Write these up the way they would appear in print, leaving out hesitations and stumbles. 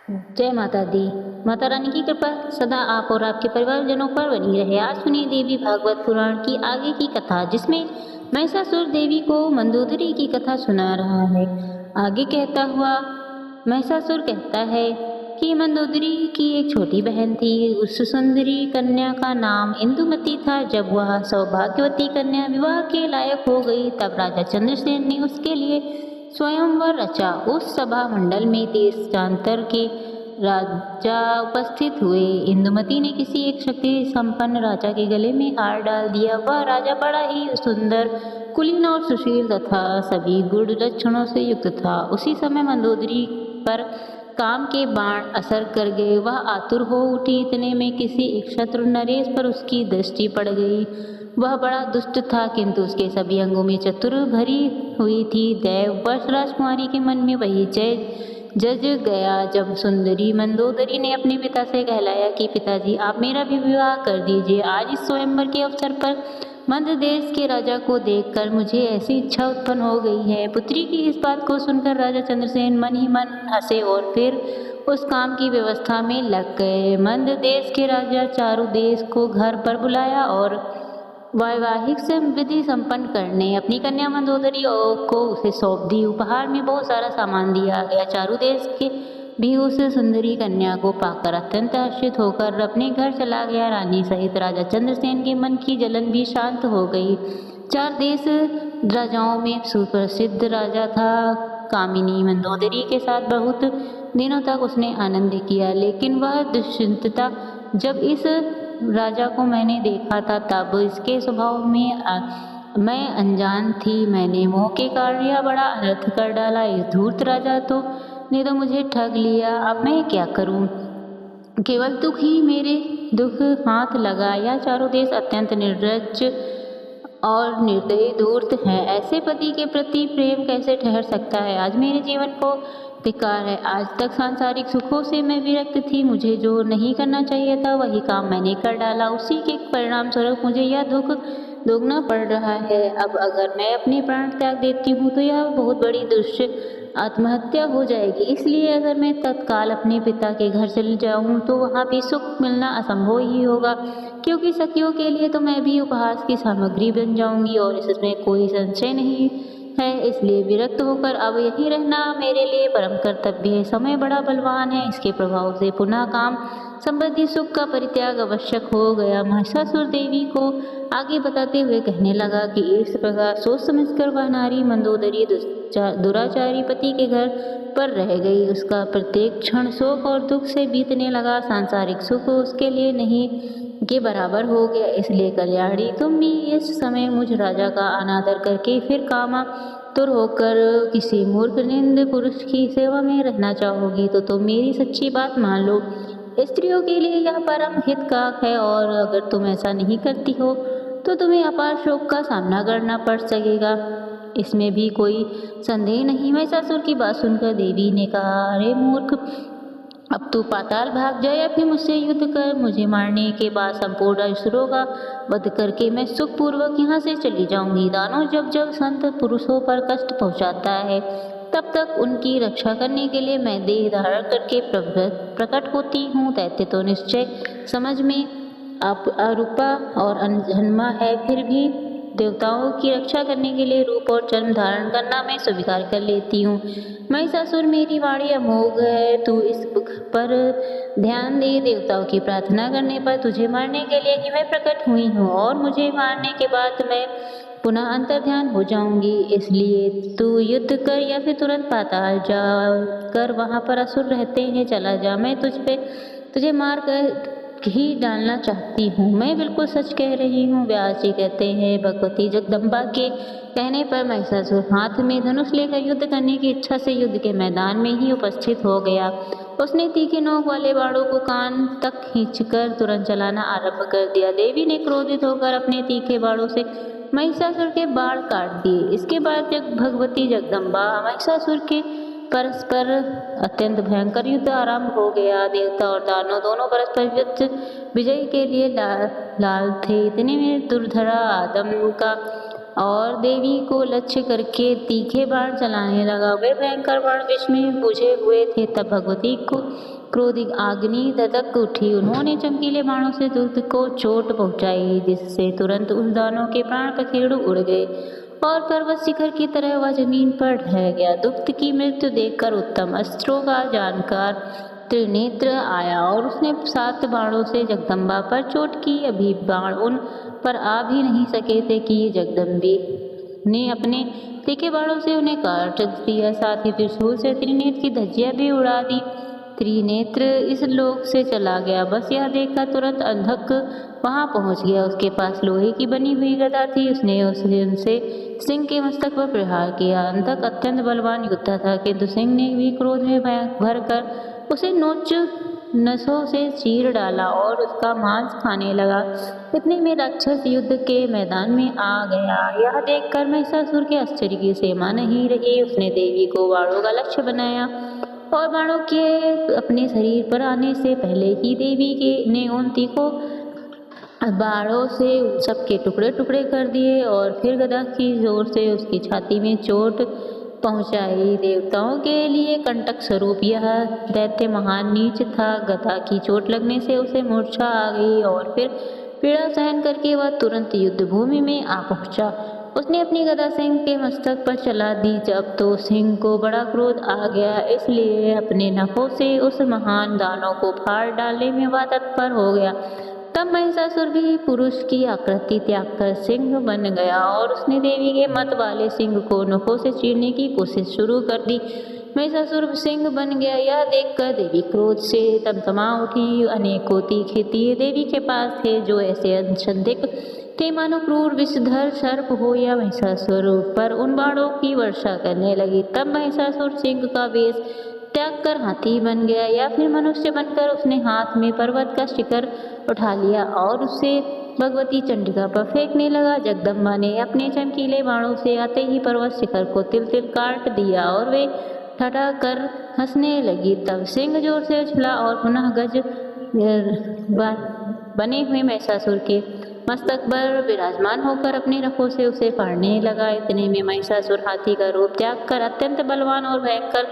जय माता दी। माता रानी की कृपा सदा आप और आपके परिवारजनों पर बनी रहे। आज सुनिए देवी भागवत पुराण की आगे की कथा, जिसमें महिषासुर देवी को मंदोदरी की कथा सुना रहा है। आगे कहता हुआ महिषासुर कहता है कि मंदोदरी की एक छोटी बहन थी। उस सुंदरी कन्या का नाम इंदुमती था। जब वह सौभाग्यवती कन्या विवाह के लायक हो गई, तब राजा चंद्रसेन ने उसके लिए स्वयंवर रचा। उस सभा मंडल में देशांतर के राजा उपस्थित हुए। इंदुमती ने किसी एक शक्ति संपन्न राजा के गले में हार डाल दिया। वह राजा बड़ा ही सुंदर, कुलीन और सुशील तथा सभी गुण लक्षणों से युक्त था। उसी समय मंदोदरी पर काम के बाण असर कर गए। वह आतुर हो उठी। इतने में किसी एक शत्रु नरेश पर उसकी दृष्टि पड़ गई। वह बड़ा दुष्ट था, किंतु उसके सभी अंगों में चतुर भरी हुई थी। दैववश राजकुमारी के मन में वही जज गया। जब सुंदरी मंदोदरी ने अपने पिता से कहलाया कि पिताजी, आप मेरा भी विवाह कर दीजिए। आज इस स्वयंवर के अवसर पर मध्य देश के राजा को देखकर मुझे ऐसी इच्छा उत्पन्न हो गई है। पुत्री की इस बात को सुनकर राजा चंद्रसेन मन ही मन हंसे और फिर उस काम की व्यवस्था में लग गए। मध्य देश के राजा चारुदेश को घर पर बुलाया और वैवाहिक विधि संपन्न करने अपनी कन्या मंदोदरी को उसे सौंप दी। उपहार में बहुत सारा सामान दिया गया। चारुदेश के भी उस सुंदरी कन्या को पाकर अत्यंत हर्षित होकर अपने घर चला गया। रानी सहित राजा चंद्रसेन के मन की जलन भी शांत हो गई। चार देश राजाओं में सुप्रसिद्ध राजा था। कामिनी मंदोदरी के साथ बहुत दिनों तक उसने आनंद किया, लेकिन वह दुश्चिंतता जब इस राजा को मैंने देखा था, तब इसके स्वभाव में मैं अनजान थी। मैंने मोह के कारण यह बड़ा अनर्थ कर डाला। इस धूर्त राजा ने तो मुझे ठग लिया। अब मैं क्या करूं? केवल दुख ही मेरे दुख हाथ लगा। यह चारों देश अत्यंत निर्लज्ज और निर्दयी धूर्त है। ऐसे पति के प्रति प्रेम कैसे ठहर सकता है? आज मेरे जीवन को धिक्कार है। आज तक सांसारिक सुखों से मैं विरक्त थी। मुझे जो नहीं करना चाहिए था, वही काम मैंने कर डाला। उसी के परिणाम स्वरूप मुझे यह दुख भोगना पड़ रहा है। अब अगर मैं अपने प्राण त्याग देती हूँ तो यह बहुत बड़ी दुष्ट आत्महत्या हो जाएगी। इसलिए अगर मैं तत्काल अपने पिता के घर चली जाऊँ तो वहाँ भी सुख मिलना असंभव ही होगा, क्योंकि सखियों के लिए तो मैं भी उपहास की सामग्री बन जाऊंगी और इसमें कोई संशय नहीं है। इसलिए विरक्त होकर अब यहीं रहना मेरे लिए परम कर्तव्य है। समय बड़ा बलवान है। इसके प्रभाव से पुनः काम संबंधी सुख का परित्याग आवश्यक हो गया। महिषासुर देवी को आगे बताते हुए कहने लगा कि इस प्रकार सोच समझकर वह नारी मंदोदरी दुराचारी पति के घर पर रह गई। उसका प्रत्येक क्षण शोक और दुख से बीतने लगा। सांसारिक सुख उसके लिए नहीं के बराबर हो गया। इसलिए कल्याणी, तुम भी इस समय मुझ राजा का अनादर करके फिर कामातुर होकर किसी मूर्ख निंद पुरुष की सेवा में रहना चाहोगी तो तुम मेरी सच्ची बात मान लो। स्त्रियों के लिए यह परम हितकारक है, और अगर तुम ऐसा नहीं करती हो तो तुम्हें अपार शोक का सामना करना पड़ सकेगा। इसमें भी कोई संदेह नहीं। महिषासुर की बात सुनकर देवी ने कहा, अरे मूर्ख, अब तू पाताल भाग जा या फिर मुझसे युद्ध कर। मुझे मारने के बाद संपूर्ण असुरों का वध करके मैं सुखपूर्वक यहाँ से चली जाऊंगी। दानव जब जब संत पुरुषों पर कष्ट पहुँचाता है, तब तक उनकी रक्षा करने के लिए मैं देह धारण करके प्रकट होती हूँ। दैत्य तो निश्चय समझ में अरूपा और अनजन्मा है, फिर भी देवताओं की रक्षा करने के लिए रूप और जन्म धारण करना मैं स्वीकार कर लेती हूँ। महिषासुर, मेरी वाणी अमोघ है, तू इस पर ध्यान दे। देवताओं की प्रार्थना करने पर तुझे मारने के लिए ही मैं प्रकट हुई हूँ, और मुझे मारने के बाद मैं पुनः अंतर ध्यान हो जाऊंगी। इसलिए तू युद्ध कर या फिर तुरंत पाताल जा कर वहाँ पर असुर रहते हैं चला जा। मैं तुझे मार कर ही डालना चाहती हूँ। मैं बिल्कुल सच कह रही हूँ। व्यास जी कहते हैं, भगवती जगदम्बा के कहने पर महिषासुर हाथ में धनुष लेकर युद्ध करने की इच्छा से युद्ध के मैदान में ही उपस्थित हो गया। उसने तीखे नोक वाले बाणों को कान तक खींचकर तुरंत चलाना आरंभ कर दिया। देवी ने क्रोधित होकर अपने तीखे बाणों से महिषासुर के बाण काट दिए। इसके बाद भगवती जगदम्बा महिषासुर के परस्पर अत्यंत भयंकर युद्ध आरंभ हो गया। देवता और दानव दोनों परस्पर युद्ध विजय के लिए लाल थे। इतने में दुर्धरा आदम का और देवी को लक्ष्य करके तीखे बाण चलाने लगा। वे भयंकर बाण विष में बुझे हुए थे। तब भगवती को क्रोधित अग्नि दधक उठी। उन्होंने चमकीले बाणों से दूत को चोट पहुंचाई, जिससे तुरंत उस दानव के प्राण पखेरु उड़ गए और पर्वत शिखर की तरह वह जमीन पर ढह गया। दुष्ट की मृत्यु देखकर उत्तम अस्त्रों का जानकार त्रिनेत्र आया और उसने 7 बाणों से जगदम्बा पर चोट की। अभी बाण उन पर आ भी नहीं सके थे कि जगदम्बी ने अपने तीखे बाणों से उन्हें काट दिया। साथ ही त्रिशूल से त्रिनेत्र की धज्जियां भी उड़ा दी। त्रिनेत्र इस लोक से चला गया। बस यह देखकर तुरंत अंधक वहां पहुंच गया। उसके पास लोहे की बनी हुई गदा थी। उसने उनसे सिंह के मस्तक पर प्रहार किया। अंधक अत्यंत बलवान योद्धा था, किंतु सिंह ने भी क्रोध में भरकर उसे नोच नसों से चीर डाला और उसका मांस खाने लगा। इतने में राक्षस युद्ध के मैदान में आ गया। यह देखकर महिषासुर के आश्चर्य की सीमा नहीं रही। उसने देवी को बाणों का लक्ष्य बनाया और बाणों के अपने शरीर पर आने से पहले ही देवी ने उन तीखों बाणों से उन सबके टुकड़े टुकड़े कर दिए और फिर गदा की जोर से उसकी छाती में चोट पहुंचाई। देवताओं के लिए कंटक स्वरूप यह दैत्य महान नीच था। गदा की चोट लगने से उसे मूर्छा आ गई और फिर पीड़ा सहन करके वह तुरंत युद्ध भूमि में आ पहुंचा। उसने अपनी गदा सिंह के मस्तक पर चला दी। जब तो सिंह को बड़ा क्रोध आ गया, इसलिए अपने नखों से उस महान दानव को फाड़ डालने में वह तत्पर हो गया। तब महिषासुर भी पुरुष की आकृति त्याग कर सिंह बन गया और उसने देवी के मत वाले सिंह को नखों से चीरने की कोशिश शुरू कर दी। महिषासुर सिंह बन गया। यह देखकर देवी क्रोध से तमतमा उठी। अनेकों तीखे तीर देवी के पास थे, जो ऐसे अंशदिक थे मानो क्रूर विषधर सर्प हो या महिषासुर पर उन बाणों की वर्षा करने लगी। तब महिषासुर सिंह का वेश त्याग कर हाथी बन गया या फिर मनुष्य बनकर उसने हाथ में पर्वत का शिखर उठा लिया और उसे भगवती चंडिका पर फेंकने लगा। जगदम्बा ने अपने चमकीले बाणों से आते ही पर्वत शिखर को तिल तिल काट दिया और वे ठठा कर हंसने लगी। तब सिंह जोर से उछला और पुनः गज बने हुए महिषासुर के मस्तक पर विराजमान होकर अपने नखों से उसे फाड़ने लगा। इतने में महिषासुर हाथी का रूप त्याग कर अत्यंत बलवान और भयंकर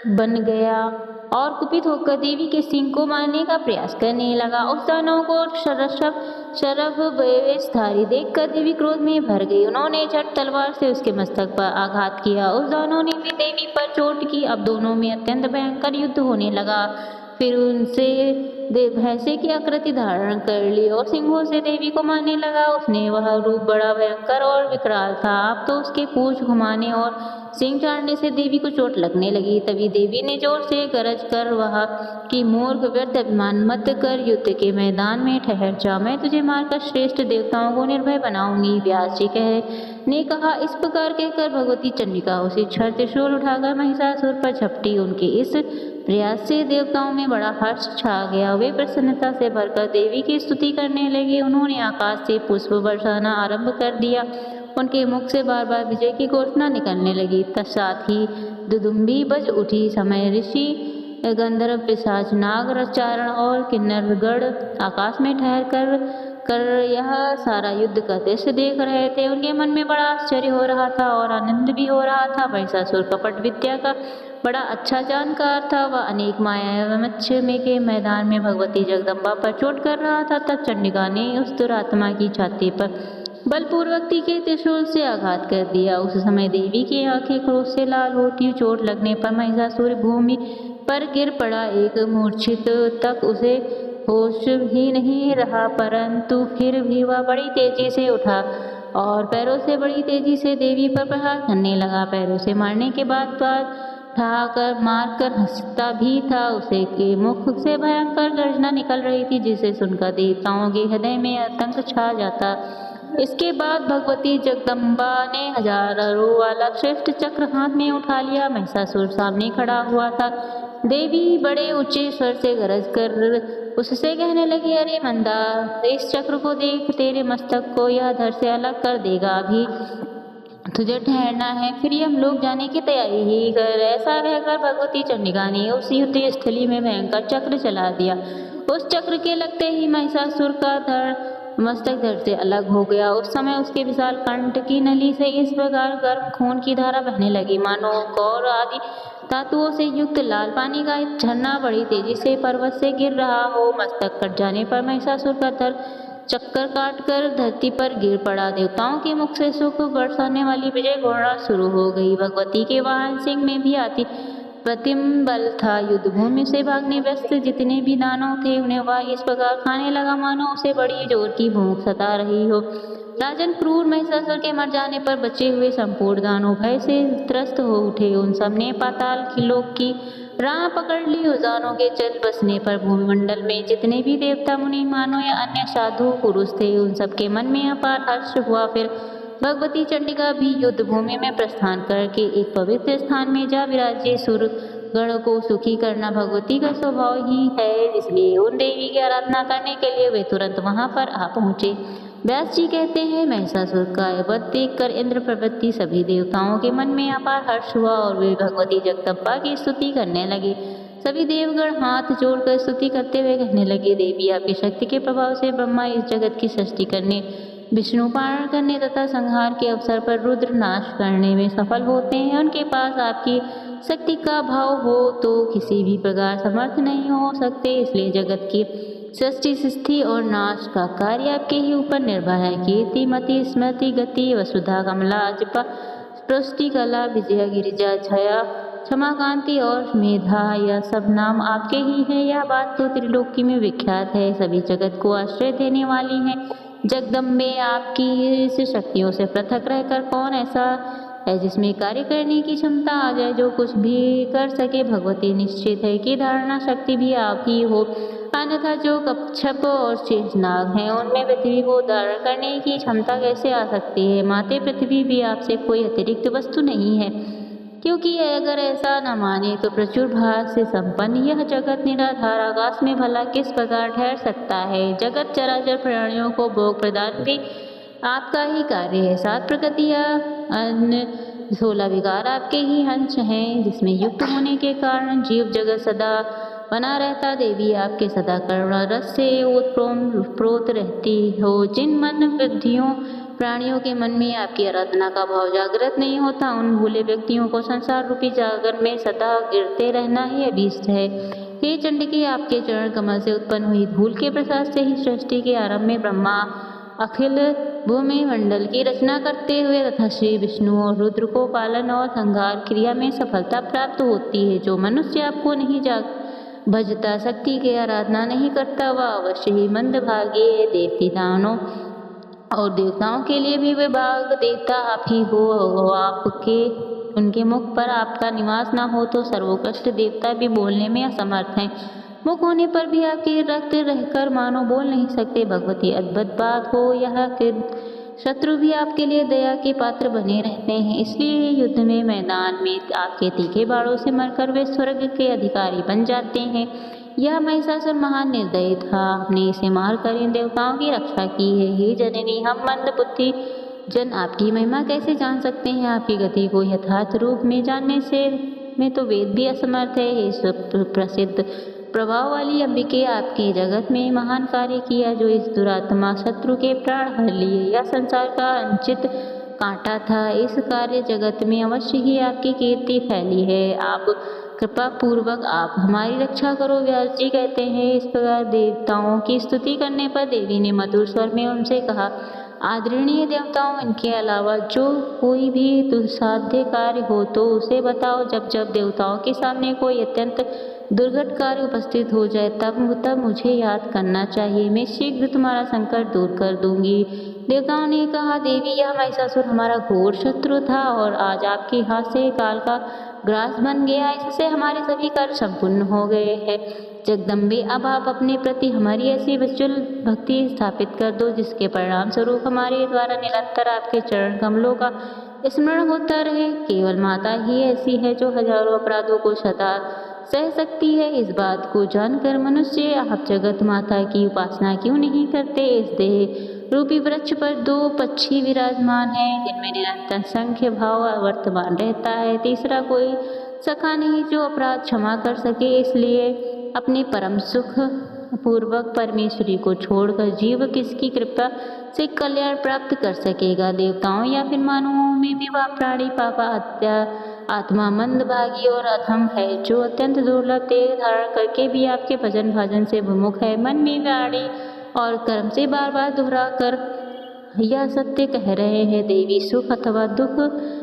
बन गया और कुपित होकर देवी के सिंह को मारने का प्रयास करने लगा। उस दानव को शरभ वेशधारी देखकर देवी क्रोध में भर गई। उन्होंने झट तलवार से उसके मस्तक पर आघात किया। उस दानव ने भी देवी पर चोट की। अब दोनों में अत्यंत भयंकर युद्ध होने लगा। फिर उनसे भैंसे की आकृति धारण कर ली और सिंहों से देवी को मारने लगा। उसने वह रूप बड़ा भयंकर और विकराल था। अब तो उसके पूंछ घुमाने और सिंह चाटने से देवी को चोट लगने लगी। तभी देवी ने जोर से गरज कर वह कि मूर्ख, व्यर्थ अभिमान मत कर, युद्ध के मैदान में ठहर जा। मैं तुझे मारकर श्रेष्ठ देवताओं को निर्भय बनाऊंगी। व्यास जी ने कहा। इस प्रकार कहकर भगवती चंडिका उसी क्षण त्रिशूल उठाकर महिषासुर पर झपटी। उनके इस प्रयास से देवताओं में बड़ा हर्ष छा गया। वे प्रसन्नता से भरकर देवी की स्तुति करने लगे। उन्होंने आकाश से पुष्प बरसाना आरंभ कर दिया। उनके मुख से बार बार विजय की घोषणा निकलने लगी। तत्साथ ही दुदुम्बी बज उठी। समय ऋषि, गंधर्व, पिशाच, नाग, रचारण और किन्नरगण आकाश में ठहर कर यह सारा युद्ध का दृश्य देख रहे थे। उनके मन में बड़ा आश्चर्य हो रहा था और आनंद भी हो रहा था। महिषासुर कपट विद्या का बड़ा अच्छा जानकार था। वह अनेक मायामच्छ में के मैदान में भगवती जगदम्बा पर चोट कर रहा था। तब चंडिका ने उस दुरात्मा की छाती पर बलपूर्वक तीखे त्रिशूल से आघात कर दिया। उस समय देवी की आंखें क्रोध से लाल होती। चोट लगने पर महिषासुर भूमि पर गिर पड़ा। एक मूर्छित तक उसे होश ही नहीं रहा, परंतु फिर भी वह बड़ी तेजी से उठा और पैरों से बड़ी तेजी से देवी पर प्रहार करने लगा। पैरों से मारने के बाद ठाकर मारकर हंसता भी था। उसे के मुख से भयंकर गर्जना निकल रही थी, जिसे सुनकर देवताओं के हृदय में आतंक छा जाता। इसके बाद भगवती जगदम्बा ने हजारों वाला श्रेष्ठ चक्र हाथ में उठा लिया। महिषासुर सामने खड़ा हुआ था। देवी बड़े ऊंचे स्वर से गरज कर उससे कहने लगी, अरे मंदा, इस चक्र को देख, तेरे मस्तक को यह धड़ से अलग कर देगा। अभी तुझे ठहरना है, फिर हम लोग जाने की तैयारी ही कर। ऐसा कहकर भगवती चंडिका ने उस युद्ध स्थली में भयंकर चक्र चला दिया। उस चक्र के लगते ही महिषासुर का धड़ मस्तक धड़ से अलग हो गया। उस समय उसके विशाल कंठ की नली से इस प्रकार गर्म खून की धारा बहने लगी, मानो गौर आदि धातुओं से युक्त लाल पानी का एक झरना बड़ी तेजी से पर्वत से गिर रहा हो। मस्तक कट जाने पर महिषासुर का दर चक्कर काटकर धरती पर गिर पड़ा। देवताओं के मुख से सुख बरसाने वाली विजय घोषणा शुरू हो गई। भगवती के वाहन सिंह में भी आती प्रतिम बल था। युद्ध भूमि से भागने व्यस्त जितने भी दानव थे, उन्हें वह इस प्रकार खाने लगा मानो उसे बड़ी जोर की भूख सता रही हो। राजन, क्रूर महिषासुर के मर जाने पर बचे हुए संपूर्ण दानव भय से त्रस्त हो उठे। उन सबने पाताल लोक की राह पकड़ ली। उस दानव के चल बसने पर भूमिमंडल में जितने भी देवता, मुनि, मानव या अन्य साधु पुरुष थे, उन सबके मन में अपार हर्ष हुआ। फिर भगवती चंडिका भी युद्ध भूमि में प्रस्थान करके एक पवित्र स्थान में जा विराजे। सुर गण को सुखी करना भगवती का स्वभाव ही है, इसलिए उन देवी की आराधना करने के लिए वे तुरंत वहां पर आ पहुंचे। व्यास जी कहते हैं, महिषासुर का वध देखकर इंद्र प्रभृति सभी देवताओं के मन में अपार हर्ष हुआ और वे भगवती जगदम्बा की स्तुति करने लगे। सभी देवगण हाथ जोड़कर स्तुति करते हुए कहने लगे, देवी आपकी शक्ति के प्रभाव से ब्रह्मा इस जगत की सृष्टि करने, विष्णु पारण करने तथा संहार के अवसर पर रुद्र नाश करने में सफल होते हैं। उनके पास आपकी शक्ति का भाव हो तो किसी भी प्रकार समर्थ नहीं हो सकते, इसलिए जगत की सृष्टि, स्थिति और नाश का कार्य आपके ही ऊपर निर्भर है। कीर्ति, मति, स्मृति, गति, वसुधा, कमला, अजपा, पृष्टि, कला, विजया, गिरिजा, छया, क्षमा, कांति और मेधा, यह सब नाम आपके ही है। यह बात तो त्रिलोकी में विख्यात है, सभी जगत को आश्रय देने वाली है। जगदम्बे, आपकी इस शक्तियों से पृथक रहकर कौन ऐसा है जिसमें कार्य करने की क्षमता आ जाए, जो कुछ भी कर सके। भगवती, निश्चित है कि धारणा शक्ति भी आप ही हो, अन्यथा जो कच्छप और शेषनाग हैं, उनमें पृथ्वी को धारण करने की क्षमता कैसे आ सकती है। माते, पृथ्वी भी आपसे कोई अतिरिक्त वस्तु नहीं है, क्योंकि अगर ऐसा न माने तो प्रचुर भाग से संपन्न यह जगत निराधार आकाश में भला किस प्रकार ठहर सकता है। जगत चराचर प्राणियों को भोग प्रदान भी आपका ही कार्य है। 7 प्रकृतियाँ, अन्य 16 विकार आपके ही अंश हैं, जिसमें युक्त होने के कारण जीव जगत सदा बना रहता। देवी, आपके सदा करुणा रस से ओतप्रोत रहती हो। जिन मन बुद्धियों प्राणियों के मन में आपकी आराधना का भाव जागृत नहीं होता, उन भूले व्यक्तियों को संसार रूपी जागर में सदा गिरते रहना ही अभीष्ट है। हे चंडिके, आपके चरण कमल से उत्पन्न हुई धूल के प्रसाद से ही सृष्टि के आरंभ में ब्रह्मा अखिल भूमि मंडल की रचना करते हुए तथा श्री विष्णु और रुद्र को पालन और संहार क्रिया में सफलता प्राप्त होती है। जो मनुष्य आपको नहीं भजता, शक्ति की आराधना नहीं करता, वह अवश्य ही मंदभागी है। देवती, दानों और देवताओं के लिए भी विभाग देवता आप ही हो। आपके उनके मुख पर आपका निवास न हो तो सर्वोत्कृष्ट देवता भी बोलने में असमर्थ हैं। मुख होने पर भी आपके रक्त रहकर मानो बोल नहीं सकते। भगवती, अद्भुत बात हो यह कि शत्रु भी आपके लिए दया के पात्र बने रहते हैं, इसलिए युद्ध में मैदान में आपके तीखे बाणों से मरकर वे स्वर्ग के अधिकारी बन जाते हैं। यह महिषासुर महान निर्दयी था, आपने इसे मारकर इन देवताओं की रक्षा की है। हे जननी, हम मंद बुद्धि जन आपकी महिमा कैसे जान सकते हैं। आपकी गति को यथार्थ रूप में जानने से में तो वेद भी असमर्थ है। हे प्रसिद्ध प्रभाव वाली अंबिके, आपके जगत में महान कार्य किया, जो इस दुरात्मा शत्रु के प्राण हर लिए। यह संसार का अंचित कांटा था, इस कार्य जगत में अवश्य ही आपकी कीर्ति फैली है। आप कृपा पूर्वक आप हमारी रक्षा करो। व्यास जी कहते हैं, इस प्रकार देवताओं की स्तुति करने पर देवी ने मधुर स्वर में उनसे कहा, आदरणीय देवताओं, इनके अलावा जो कोई भी दुस्साध्य कार्य हो तो उसे बताओ। जब जब देवताओं के सामने कोई अत्यंत दुर्घट कार्य उपस्थित हो जाए तब मुझे याद करना चाहिए, मैं शीघ्र तुम्हारा संकट दूर कर दूंगी। देवताओं ने कहा, देवी, यह महिषासुर हमारा घोर शत्रु था और आज आपके हाथ से काल का ग्रास बन गया, इससे हमारे सभी कार्य संपूर्ण हो गए हैं। जगदम्बे, अब आप अपने प्रति हमारी ऐसी विचुल भक्ति स्थापित कर दो जिसके परिणाम स्वरूप हमारे द्वारा निरंतर आपके चरण कमलों का स्मरण होता रहे। केवल माता ही ऐसी है जो हजारों अपराधों को सदा सह सकती है। इस बात को जानकर मनुष्य, आप जगत माता की उपासना क्यों नहीं करते। इस देह रूपी वृक्ष पर 2 पक्षी विराजमान हैं, जिनमें निरंतर संख्य भाव वर्तमान रहता है। तीसरा कोई सखा नहीं जो अपराध क्षमा कर सके, इसलिए अपने परम सुख पूर्वक परमेश्वरी को छोड़कर जीव किसकी कृपा से कल्याण प्राप्त कर सकेगा। देवताओं या फिर मानवों में भी वह प्राणी पापा आत्मा मंदभागी और अधम है, जो अत्यंत दुर्लभ देह धारण करके भी आपके भजन भाजन से विमुख है। मन में वाणी और कर्म से बार बार दोहरा कर यह सत्य कह रहे हैं, देवी सुख अथवा दुख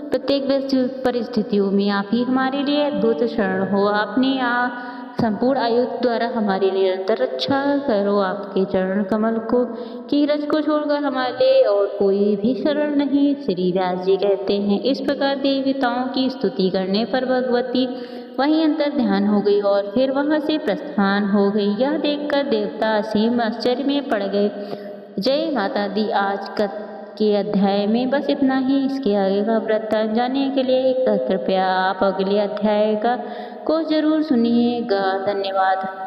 प्रत्येक परिस्थितियों में आप ही हमारे लिए अद्भुत शरण हो। आपने संपूर्ण आयु द्वारा हमारी निरंतर रक्षा करो। आपके चरण कमल को की रज को छोड़कर हमारे लिए और कोई भी शरण नहीं, श्री व्यास जी कहते हैं। इस प्रकार देवताओं की स्तुति करने पर भगवती वहीं अंतर ध्यान हो गई और फिर वहां से प्रस्थान हो गई। यह देखकर देवता असीम आश्चर्य में पड़ गए। जय माता दी। आज के अध्याय में बस इतना ही। इसके आगे का वृत्तांत जानने के लिए कृपया आप अगले अध्याय को जरूर सुनिएगा। धन्यवाद।